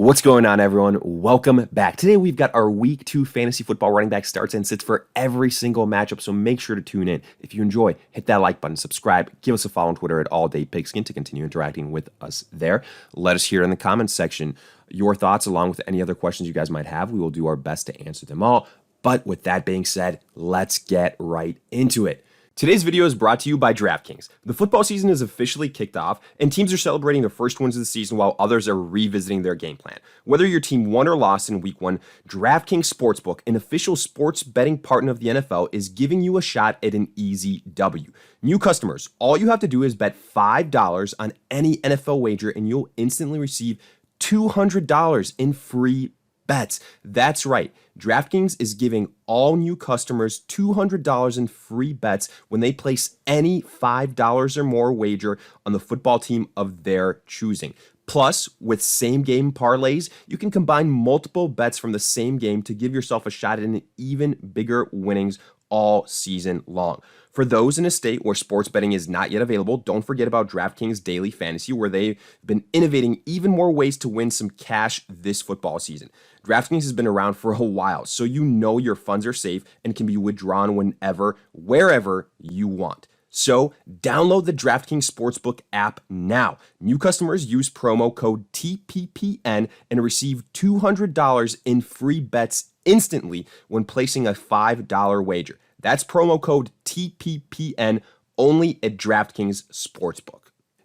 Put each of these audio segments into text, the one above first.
What's going on, everyone? Welcome back. Today we've got our Week 2 fantasy football running back starts and sits for every single matchup, so make sure to tune in. If you enjoy, hit that like button, subscribe, give us a follow on Twitter at AllDayPigskin to continue interacting with us there. Let us hear in the comments section your thoughts along with any other questions you guys might have. We will do our best to answer them all. But with that being said, let's get right into it. Today's video is brought to you by DraftKings. The football season is officially kicked off, and teams are celebrating their first wins of the season while others are revisiting their game plan. Whether your team won or lost in Week 1, DraftKings Sportsbook, an official sports betting partner of the NFL, is giving you a shot at an easy W. New customers, all you have to do is bet $5 on any NFL wager, and you'll instantly receive $200 in free bets. That's right. DraftKings is giving all new customers $200 in free bets when they place any $5 or more wager on the football team of their choosing. Plus, with same-game parlays, you can combine multiple bets from the same game to give yourself a shot at an even bigger winnings all season long. For those in a state where sports betting is not yet available, don't forget about DraftKings Daily Fantasy, where they've been innovating even more ways to win some cash this football season. DraftKings has been around for a while, so you know your funds are safe and can be withdrawn whenever, wherever you want. So download the DraftKings Sportsbook app now. New customers use promo code TPPN and receive $200 in free bets instantly when placing a $5 wager. That's promo code TPPN only at DraftKings Sportsbook.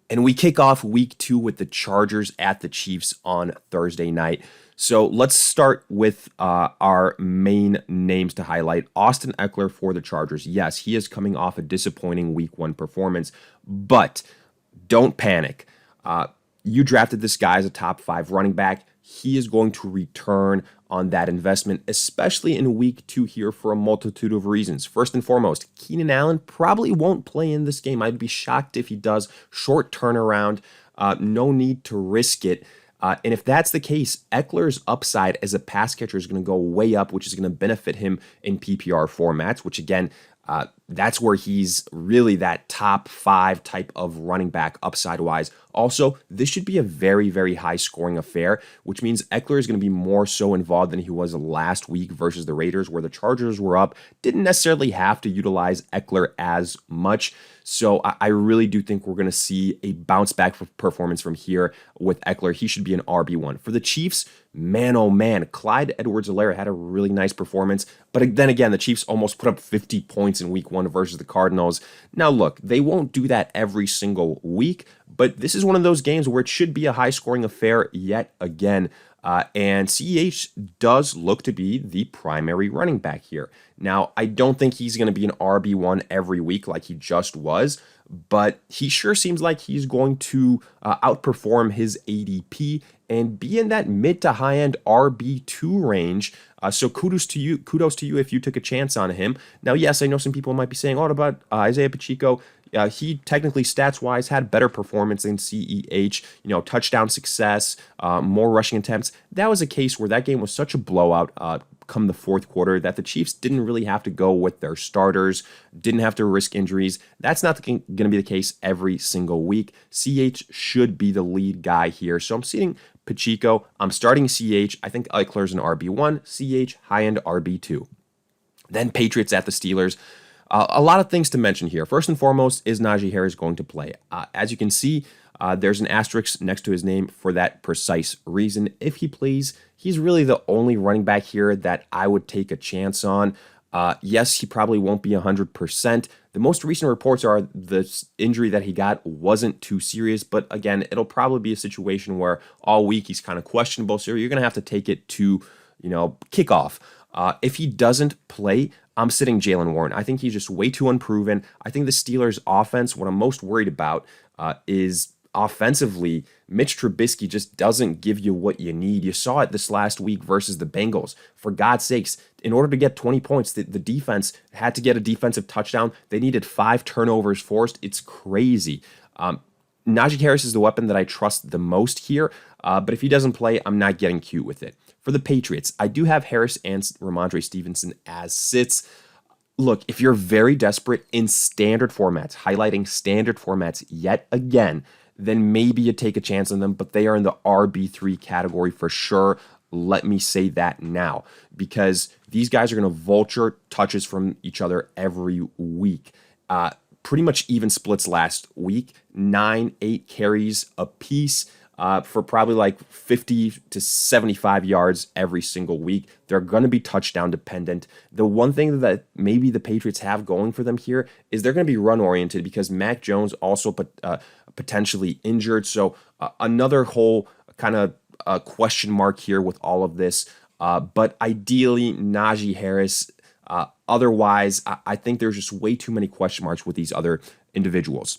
And we kick off Week 2 with the Chargers at the Chiefs on Thursday night. So let's start with our main names to highlight. Austin Ekeler for the Chargers. Yes, he is coming off a disappointing Week 1 performance, but don't panic. You drafted this guy as a top 5 running back. He is going to return on that investment, especially in Week 2 here for a multitude of reasons. First and foremost, Keenan Allen probably won't play in this game. I'd be shocked if he does. Short turnaround, no need to risk it. And if that's the case, Eckler's upside as a pass catcher is going to go way up, which is going to benefit him in PPR formats, which again, that's where he's really that top 5 type of running back upside-wise. Also, this should be a very, very high-scoring affair, which means Ekeler is going to be more so involved than he was last week versus the Raiders, where the Chargers were up. Didn't necessarily have to utilize Ekeler as much. So I really do think we're going to see a bounce-back performance from here with Ekeler. He should be an RB1. For the Chiefs, man, oh man, Clyde Edwards-Helaire had a really nice performance. But then again, the Chiefs almost put up 50 points in Week 1 versus the Cardinals. Now look, they won't do that every single week, but this is one of those games where it should be a high-scoring affair yet again. And CEH does look to be the primary running back here. Now, I don't think he's going to be an RB1 every week like he just was, but he sure seems like he's going to outperform his ADP and be in that mid to high end RB2 range. So kudos to you if you took a chance on him. Now, yes, I know some people might be saying, what about Isaiah Pacheco? He technically stats-wise had better performance than CEH, touchdown success, more rushing attempts. That was a case where that game was such a blowout come the fourth quarter that the Chiefs didn't really have to go with their starters, didn't have to risk injuries. That's not going to be the case every single week. CH should be the lead guy here. So I'm sitting Pacheco. I'm starting CH. I think Eckler's an RB1, CH high-end RB2. Then Patriots at the Steelers. A lot of things to mention here. First and foremost, is Najee Harris going to play? As you can see, there's an asterisk next to his name for that precise reason. If he plays, he's really the only running back here that I would take a chance on. Yes, he probably won't be 100%. The most recent reports are the injury that he got wasn't too serious, but again, it'll probably be a situation where all week he's kind of questionable, so you're going to have to take it to, kickoff. If he doesn't play, I'm sitting Jaylen Warren. I think he's just way too unproven. I think the Steelers' offense, what I'm most worried about is offensively, Mitch Trubisky just doesn't give you what you need. You saw it this last week versus the Bengals. For God's sakes, in order to get 20 points, the defense had to get a defensive touchdown. They needed 5 turnovers forced. It's crazy. Najee Harris is the weapon that I trust the most here, but if he doesn't play, I'm not getting cute with it. For the Patriots, I do have Harris and Ramondre Stevenson as sits. Look, if you're very desperate in standard formats, highlighting standard formats yet again, then maybe you take a chance on them, but they are in the RB3 category for sure. Let me say that now, because these guys are going to vulture touches from each other every week. Pretty much even splits last week, 9-8 carries apiece. For probably like 50 to 75 yards every single week. They're going to be touchdown dependent. The one thing that maybe the Patriots have going for them here is they're going to be run oriented because Mac Jones also potentially injured. So another whole kind of question mark here with all of this. But ideally, Najee Harris. Otherwise, I think there's just way too many question marks with these other individuals.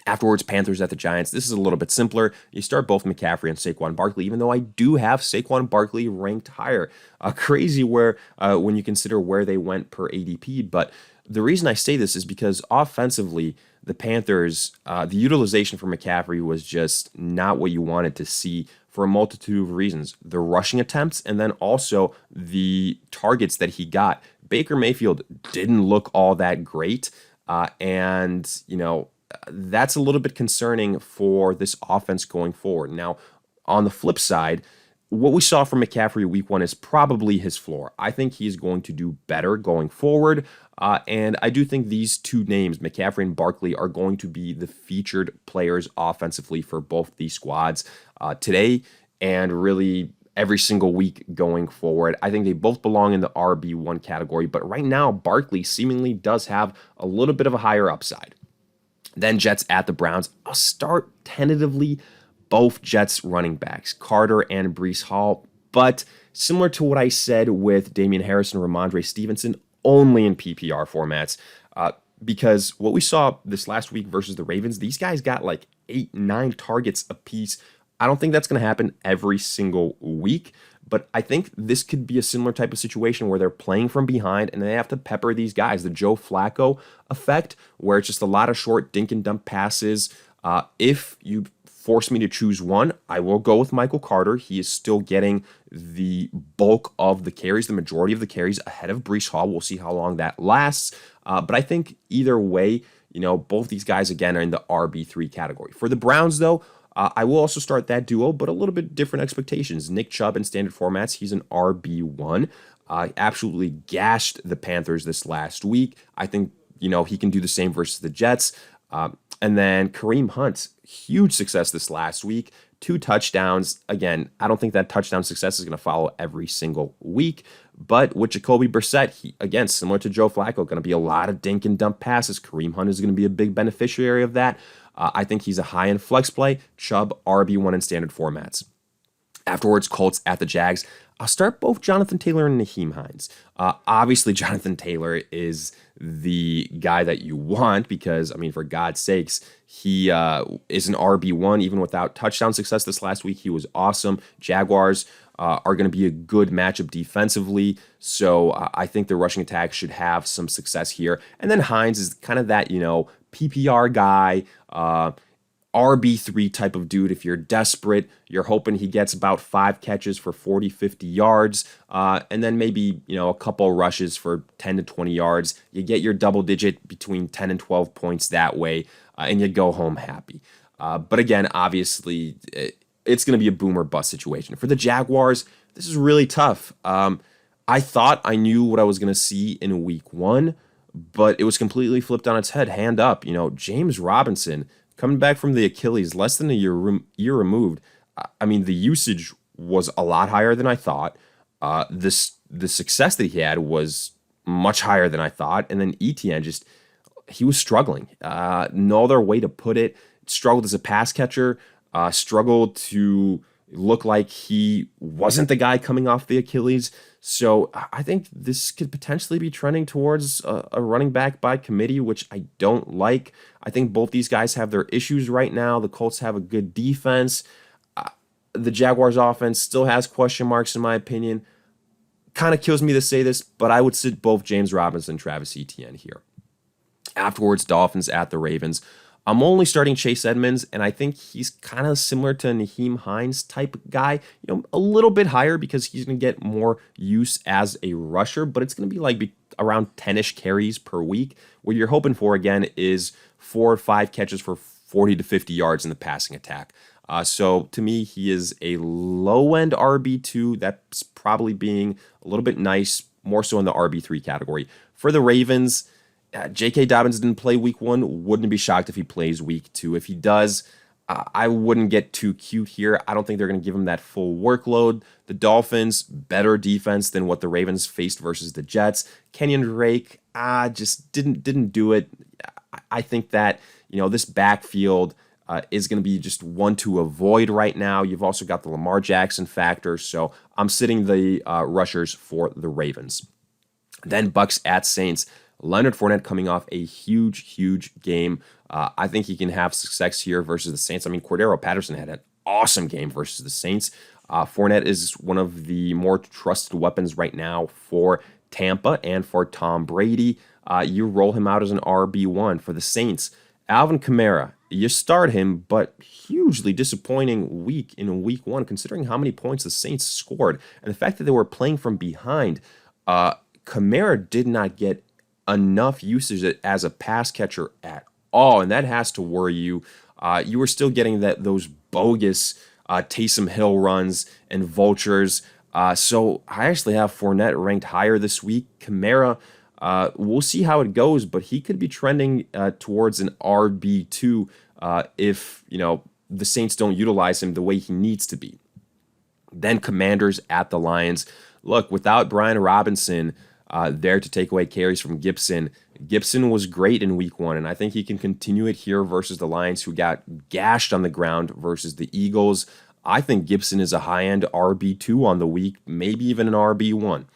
Afterwards, Panthers at the Giants. This is a little bit simpler. You start both McCaffrey and Saquon Barkley, even though I do have Saquon Barkley ranked higher. Crazy where when you consider where they went per ADP. But the reason I say this is because offensively, the Panthers, the utilization for McCaffrey was just not what you wanted to see for a multitude of reasons. The rushing attempts and then also the targets that he got. Baker Mayfield didn't look all that great. That's a little bit concerning for this offense going forward. Now, on the flip side, what we saw from McCaffrey week 1 is probably his floor. I think he's going to do better going forward. And I do think these two names, McCaffrey and Barkley, are going to be the featured players offensively for both these squads today and really every single week going forward. I think they both belong in the RB1 category. But right now, Barkley seemingly does have a little bit of a higher upside. Then Jets at the Browns. I'll start tentatively both Jets running backs, Carter and Breece Hall. But similar to what I said with Damian Harris and Ramondre Stevenson, only in PPR formats. Because what we saw this last week versus the Ravens, these guys got like 8-9 targets apiece. I don't think that's going to happen every single week. But I think this could be a similar type of situation where they're playing from behind and they have to pepper these guys. The Joe Flacco effect, where it's just a lot of short dink and dump passes. If you force me to choose one, I will go with Michael Carter. He is still getting the bulk of the carries, the majority of the carries ahead of Breece Hall. We'll see how long that lasts. But I think either way, both these guys, again, are in the RB3 category. For the Browns, though, I will also start that duo, but a little bit different expectations. Nick Chubb in standard formats, he's an RB1. Absolutely gashed the Panthers this last week. I think, he can do the same versus the Jets. And then Kareem Hunt, huge success this last week. 2 touchdowns. Again, I don't think that touchdown success is going to follow every single week. But with Jacoby Brissett, he, again, similar to Joe Flacco, going to be a lot of dink and dump passes. Kareem Hunt is going to be a big beneficiary of that. I think he's a high-end flex play. Chubb, RB1 in standard formats. Afterwards, Colts at the Jags. I'll start both Jonathan Taylor and Nyheim Hines. Obviously, Jonathan Taylor is the guy that you want because, for God's sakes, he is an RB1 even without touchdown success this last week. He was awesome. Jaguars are going to be a good matchup defensively, so I think the rushing attack should have some success here. And then Hines is kind of that, PPR guy, RB3 type of dude. If you're desperate, you're hoping he gets about 5 catches for 40, 50 yards, and then maybe, a couple rushes for 10 to 20 yards. You get your double digit between 10 and 12 points that way, and you go home happy. But again, obviously, it's going to be a boom or bust situation. For the Jaguars, this is really tough. I thought I knew what I was going to see in week 1, but it was completely flipped on its head. Hand up, James Robinson coming back from the Achilles, less than a year removed. The usage was a lot higher than I thought. The success that he had was much higher than I thought. And then Etienne he was struggling. No other way to put it. Struggled as a pass catcher. Struggled to look like he wasn't the guy coming off the Achilles. So I think this could potentially be trending towards a running back by committee, which I don't like. I think both these guys have their issues right now. The Colts have a good defense. The Jaguars offense still has question marks, in my opinion. Kind of kills me to say this, but I would sit both James Robinson and Travis Etienne here. Afterwards, Dolphins at the Ravens. I'm only starting Chase Edmonds, and I think he's kind of similar to Nyheim Hines type guy. A little bit higher because he's going to get more use as a rusher, but it's going to be around 10-ish carries per week. What you're hoping for, again, is 4 or 5 catches for 40 to 50 yards in the passing attack. So to me, he is a low-end RB2. That's probably being a little bit nice, more so in the RB3 category. For the Ravens, J.K. Dobbins didn't play week 1. Wouldn't be shocked if he plays week 2. If he does, I wouldn't get too cute here. I don't think they're going to give him that full workload. The Dolphins, better defense than what the Ravens faced versus the Jets. Kenyon Drake, just didn't do it. I think that, this backfield is going to be just one to avoid right now. You've also got the Lamar Jackson factor, so I'm sitting the rushers for the Ravens. Then Bucs at Saints. Leonard Fournette coming off a huge game. I think he can have success here versus the Saints. I mean, Cordero Patterson had an awesome game versus the Saints. Fournette is one of the more trusted weapons right now for Tampa and for Tom Brady. You roll him out as an RB1 for the Saints. Alvin Kamara, you start him, but hugely disappointing week in week 1, considering how many points the Saints scored. And the fact that they were playing from behind, Kamara did not get enough usage as a pass catcher at all, and that has to worry you. You were still getting those bogus Taysom Hill runs and vultures. So I actually have Fournette ranked higher this week. Kamara, we'll see how it goes, but he could be trending towards an RB2 if the Saints don't utilize him the way he needs to be. Then Commanders at the Lions. Look, without Brian Robinson there to take away carries from Gibson. Gibson was great in week 1, and I think he can continue it here versus the Lions, who got gashed on the ground versus the Eagles. I think Gibson is a high-end RB2 on the week, maybe even an RB1.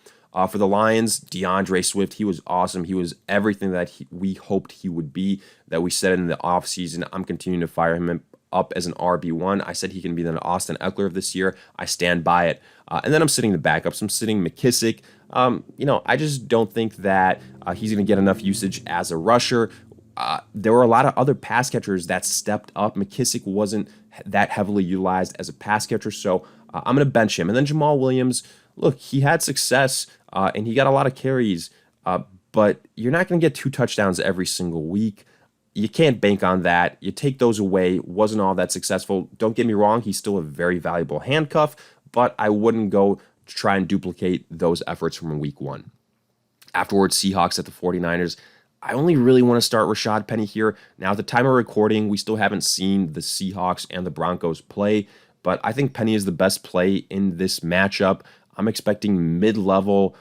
For the Lions, DeAndre Swift, he was awesome. He was everything that we hoped he would be, that we said in the offseason. I'm continuing to fire him up as an RB1. I said he can be the Austin Eckler of this year. I stand by it. And then I'm sitting the backups. I'm sitting McKissick. I just don't think that he's going to get enough usage as a rusher. There were a lot of other pass catchers that stepped up. McKissick wasn't that heavily utilized as a pass catcher, so I'm going to bench him. And then Jamal Williams, look, he had success, and he got a lot of carries, but you're not going to get 2 touchdowns every single week. You can't bank on that. You take those away, wasn't all that successful. Don't get me wrong, he's still a very valuable handcuff, but I wouldn't go to try and duplicate those efforts from week 1. Afterwards, Seahawks at the 49ers. I only really want to start Rashad Penny here. Now, at the time of recording, we still haven't seen the Seahawks and the Broncos play, but I think Penny is the best play in this matchup. I'm expecting mid-level,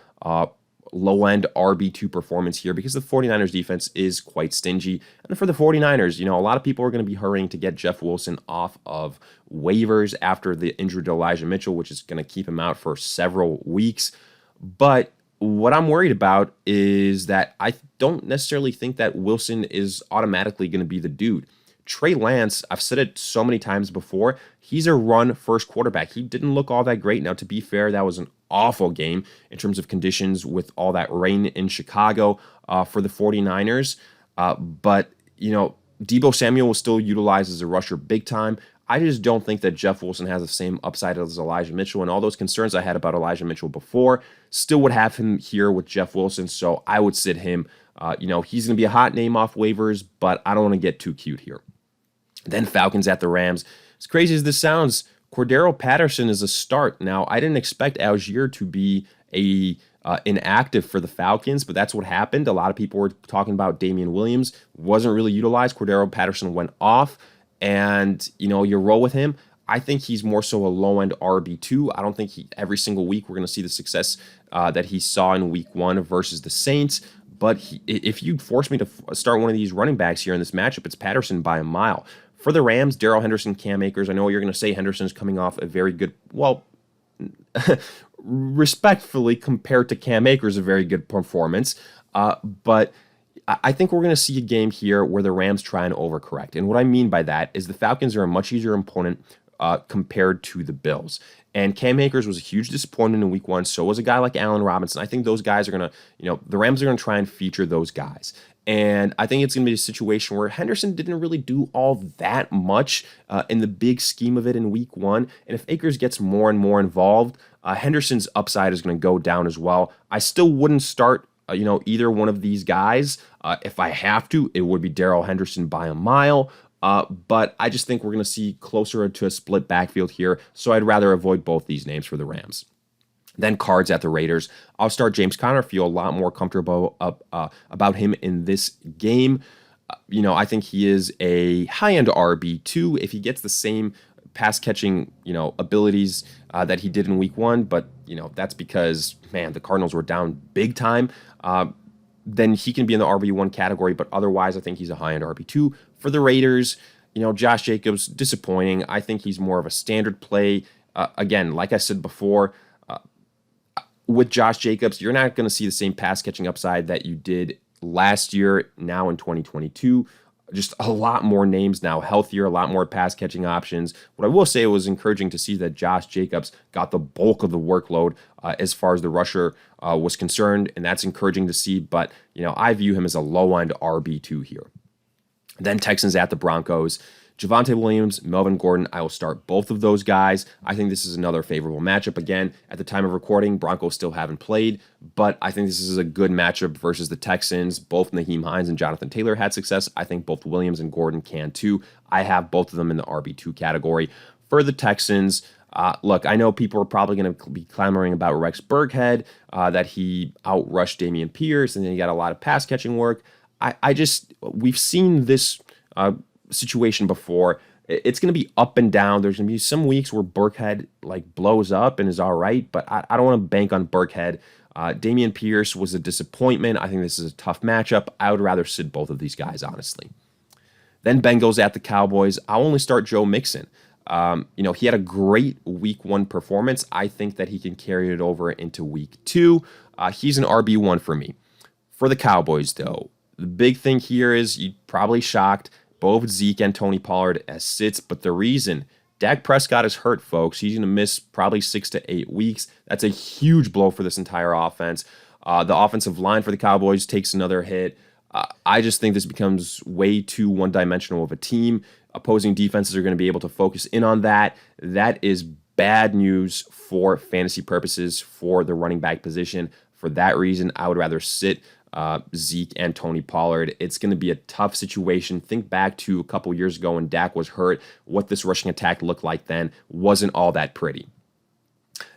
low-end RB2 performance here because the 49ers defense is quite stingy. And for the 49ers, a lot of people are going to be hurrying to get Jeff Wilson off of waivers after the injury to Elijah Mitchell, which is going to keep him out for several weeks. But what I'm worried about is that I don't necessarily think that Wilson is automatically going to be the dude. Trey Lance, I've said it so many times before, he's a run-first quarterback. He didn't look all that great. Now, to be fair, that was an awful game in terms of conditions with all that rain in Chicago for the 49ers. But Deebo Samuel was still utilized as a rusher big time. I just don't think that Jeff Wilson has the same upside as Elijah Mitchell, and all those concerns I had about Elijah Mitchell before still would have him here with Jeff Wilson, so I would sit him. He's going to be a hot name off waivers, but I don't want to get too cute here. Then Falcons at the Rams. As crazy as this sounds, Cordero Patterson is a start. Now, I didn't expect Algier to be inactive for the Falcons, but that's what happened. A lot of people were talking about Damian Williams. Wasn't really utilized. Cordero Patterson went off, and, you roll with him. I think he's more so a low-end RB2. I don't think every single week we're going to see the success that he saw in week 1 versus the Saints. But if you force me to start one of these running backs here in this matchup, it's Patterson by a mile. For the Rams, Darrell Henderson, Cam Akers. I know you're going to say Henderson's coming off a very good, respectfully compared to Cam Akers, a very good performance. But I think we're going to see a game here where the Rams try and overcorrect. And what I mean by that is the Falcons are a much easier opponent compared to the Bills. And Cam Akers was a huge disappointment in week 1. So was a guy like Allen Robinson. I think those guys are going to, the Rams are going to try and feature those guys. And I think it's going to be a situation where Henderson didn't really do all that much in the big scheme of it in week 1. And if Akers gets more and more involved, Henderson's upside is going to go down as well. I still wouldn't start either one of these guys. If I have to, it would be Darrell Henderson by a mile. But I just think we're going to see closer to a split backfield here, so I'd rather avoid both these names for the Rams. Then Cards at the Raiders. I'll start James Conner. Feel a lot more comfortable about him in this game. I think he is a high-end RB2 if he gets the same pass catching, abilities that he did in week 1. But, that's because, man, the Cardinals were down big time. Then he can be in the RB1 category. But otherwise, I think he's a high-end RB2. For the Raiders, Josh Jacobs, disappointing. I think he's more of a standard play. Again, like I said before, with Josh Jacobs, you're not going to see the same pass catching upside that you did last year, now in 2022. Just a lot more names now, healthier, a lot more pass catching options. What I will say, it was encouraging to see that Josh Jacobs got the bulk of the workload as far as the rusher was concerned, and that's encouraging to see. But, I view him as a low-end RB2 here. Then Texans at the Broncos. Javonte Williams, Melvin Gordon, I will start both of those guys. I think this is another favorable matchup. Again, at the time of recording, Broncos still haven't played, but I think this is a good matchup versus the Texans. Both Naheem Hines and Jonathan Taylor had success. I think both Williams and Gordon can too. I have both of them in the RB2 category. For the Texans, look, I know people are probably going to be clamoring about Rex Burkhead, that he outrushed Dameon Pierce, and then he got a lot of pass catching work. We've seen this situation before. It's going to be up and down. There's going to be some weeks where Burkhead blows up and is all right, but I don't want to bank on Burkhead. Dameon Pierce was a disappointment. I think this is a tough matchup. I would rather sit both of these guys, honestly. Then Bengals at the Cowboys. I'll only start Joe Mixon. He had a great week 1 performance. I think that he can carry it over into week 2. He's an RB1 for me. For the Cowboys, though, the big thing here is you're probably shocked. Both Zeke and Tony Pollard as sits, but the reason Dak Prescott is hurt, folks. He's going to miss probably 6 to 8 weeks. That's a huge blow for this entire offense. The offensive line for the Cowboys takes another hit. I just think this becomes way too one-dimensional of a team. Opposing defenses are going to be able to focus in on that. That is bad news for fantasy purposes for the running back position. For that reason, I would rather sit Zeke and Tony Pollard. It's going to be a tough situation. Think back to a couple years ago when Dak was hurt. What this rushing attack looked like then wasn't all that pretty.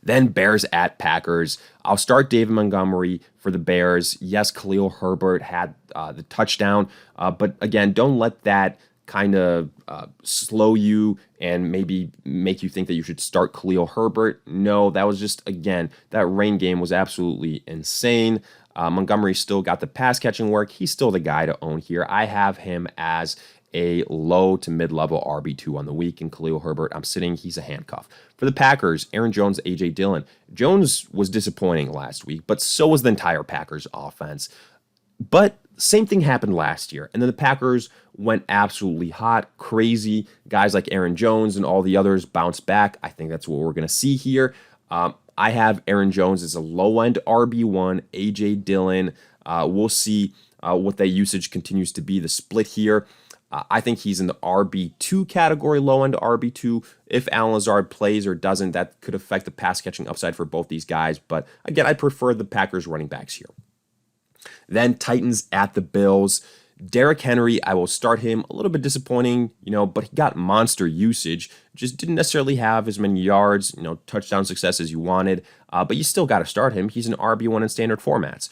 Then Bears at Packers. I'll start David Montgomery for the Bears. Yes, Khalil Herbert had the touchdown, but again, don't let that kind of slow you and maybe make you think that you should start Khalil Herbert. No, that was just, again, that rain game was absolutely insane. Montgomery still got the pass catching work. He's still the guy to own here. I have him as a low to mid-level RB2 on the week, and Khalil Herbert, I'm sitting, he's a handcuff. For the Packers, Aaron Jones, A.J. Dillon. Jones was disappointing last week, but so was the entire Packers offense. But same thing happened last year, and then the Packers went absolutely hot, crazy. Guys like Aaron Jones and all the others bounced back. I think that's what we're going to see here. I have Aaron Jones as a low-end RB1, A.J. Dillon. We'll see what that usage continues to be, the split here. I think he's in the RB2 category, low-end RB2. If Allen Lazard plays or doesn't, that could affect the pass-catching upside for both these guys. But again, I prefer the Packers running backs here. Then Titans at the Bills. Derrick Henry, I will start him. A little bit disappointing, but he got monster usage. Just didn't necessarily have as many yards, touchdown success as you wanted. But you still got to start him. He's an RB1 in standard formats.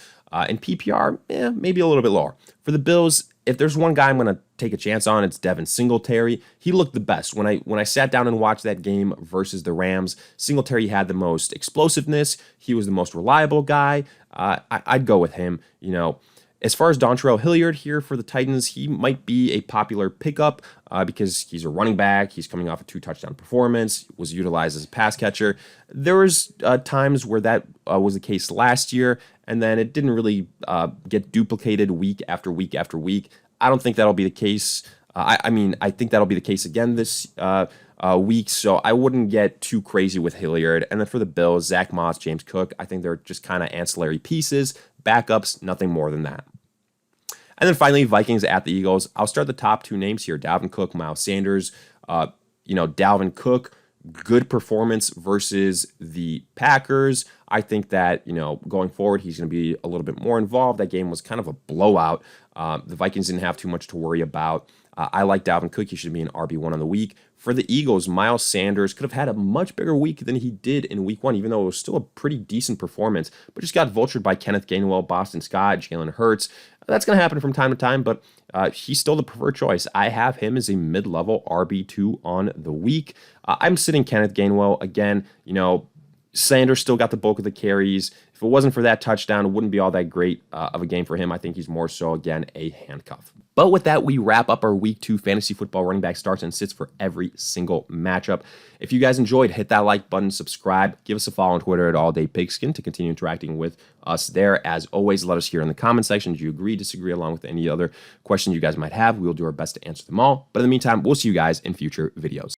In PPR, maybe a little bit lower. For the Bills, if there's one guy I'm going to take a chance on, it's Devin Singletary. He looked the best. When I sat down and watched that game versus the Rams, Singletary had the most explosiveness. He was the most reliable guy. I'd go with him, As far as Dontrell Hilliard here for the Titans, he might be a popular pickup because he's a running back. He's coming off a 2-touchdown performance, was utilized as a pass catcher. There was times where that was the case last year, and then it didn't really get duplicated week after week after week. I don't think that'll be the case. I think that'll be the case again this week, so I wouldn't get too crazy with Hilliard. And then for the Bills, Zach Moss, James Cook, I think they're just kind of ancillary pieces, backups, nothing more than that. And then finally, Vikings at the Eagles. I'll start the top 2 names here, Dalvin Cook, Miles Sanders. Dalvin Cook, good performance versus the Packers. I think that, going forward, he's going to be a little bit more involved. That game was kind of a blowout. The Vikings didn't have too much to worry about. I like Dalvin Cook. He should be an RB1 on the week. For the Eagles, Miles Sanders could have had a much bigger week than he did in week 1, even though it was still a pretty decent performance, but just got vultured by Kenneth Gainwell, Boston Scott, Jalen Hurts. That's going to happen from time to time, but he's still the preferred choice. I have him as a mid-level RB2 on the week. I'm sitting Kenneth Gainwell again. Sanders still got the bulk of the carries. If it wasn't for that touchdown, it wouldn't be all that great of a game for him. I think he's more so, again, a handcuff. But with that, we wrap up our Week 2 fantasy football running back starts and sits for every single matchup. If you guys enjoyed, hit that like button, subscribe, give us a follow on Twitter at AllDayPigskin to continue interacting with us there. As always, let us hear in the comment section. Do you agree, disagree, along with any other questions you guys might have? We will do our best to answer them all. But in the meantime, we'll see you guys in future videos.